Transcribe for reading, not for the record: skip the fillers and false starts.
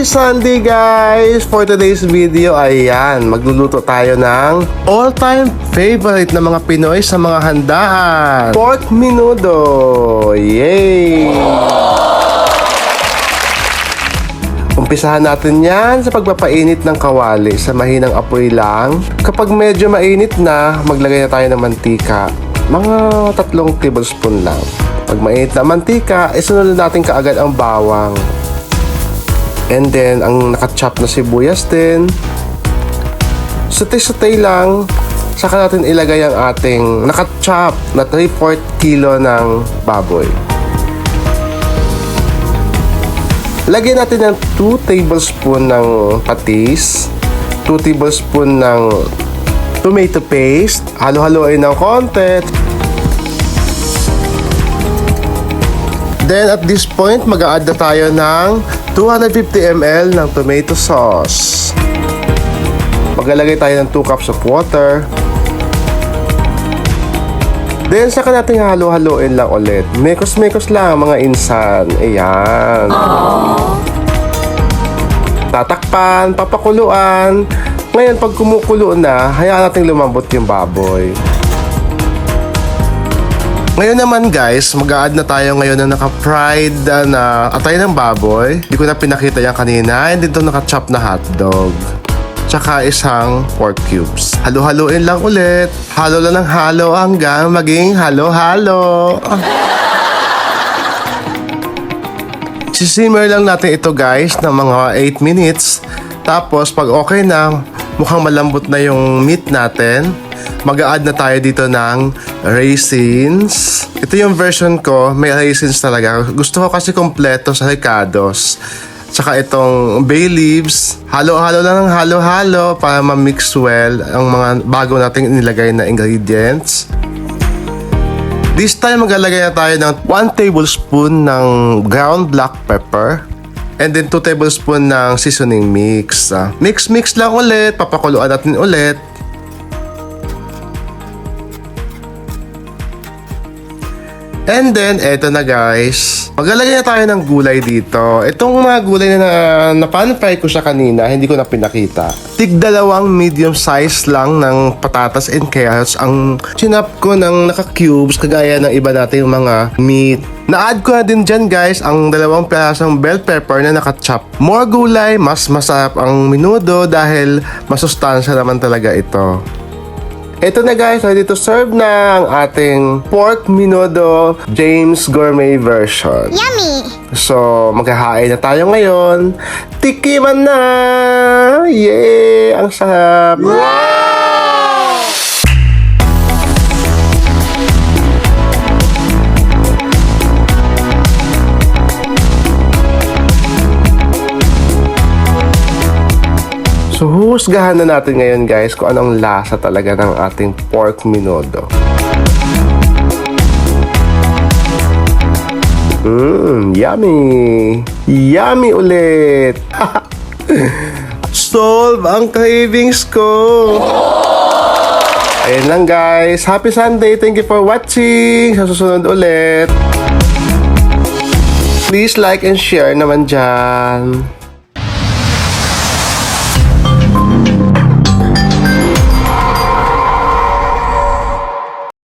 Sunday guys! For today's video, ayan, magluluto tayo ng all-time favorite ng mga Pinoy sa mga handaan. Pork menudo! Yay! Umpisahan natin yan sa pagpapainit ng kawali sa mahinang apoy lang. Kapag medyo mainit na, maglagay na tayo ng mantika. Mga 3 tablespoon lang. Pag mainit na mantika, isunod natin kaagad ang bawang. And then, ang nakachop na sibuyas din. Sutay-sutay lang. Saka natin ilagay ang ating nakachop na 3/4 kilo ng baboy. Lagyan natin ng 2 tablespoon ng patis, 2 tablespoon ng tomato paste, halo-haloin ng konti. Then at this point, mag-a-add na tayo ng 250 ml ng tomato sauce. Maglalagay tayo ng 2 cups of water. Then saka natin halo-haloin lang ulit. Mekos-mekos lang mga insan. Ayan. Tatakpan, papakuluan. Ngayon pag kumukulo na, hayaan natin lumambot yung baboy. Ngayon naman guys, mag-a-add na tayo ngayon na naka-fried na atay ng baboy. Hindi ko na pinakita yan kanina. And dito naka-chop na hotdog. Tsaka isang pork cubes. Halo-haloin lang ulit. Halo lang ng halo hanggang maging halo-halo. Sisimmer lang natin ito guys ng mga 8 minutes. Tapos pag okay na, mukhang malambot na yung meat natin, mag-a-add na tayo dito ng raisins. Ito yung version ko, may raisins talaga. Gusto ko kasi kompleto sa Ricados. Tsaka itong bay leaves. Halo-halo lang ng halo-halo para ma-mix well ang mga bago nating inilagay na ingredients. This time maglalagay na tayo ng 1 tablespoon ng ground black pepper. And then 2 tablespoon ng seasoning mix. Mix lang ulit, papakuluan natin ulit. And then, eto na guys. Maglalagay na tayo ng gulay dito. Itong mga gulay na pan-fry ko siya kanina, hindi ko na pinakita. Tig-2 medium size lang ng patatas and carrots ang chinap ko ng naka-cubes kagaya ng iba nating mga meat. Na-add ko na din dyan guys ang 2 pirasong bell pepper na naka-chop. More gulay, mas masarap ang menudo dahil masustansya naman talaga ito. Ito na guys, ready to serve na ang ating pork menudo James Gourmet version. Yummy! So, maghahain na tayo ngayon. Tikiman na! Yay! Ang sarap! Wow! So, husgahan na natin ngayon guys kung anong lasa talaga ng ating pork menudo. Yummy! Yummy ulit! Solve ang cravings ko! Ayun lang guys. Happy Sunday! Thank you for watching! Sa susunod ulit. Please like and share naman dyan.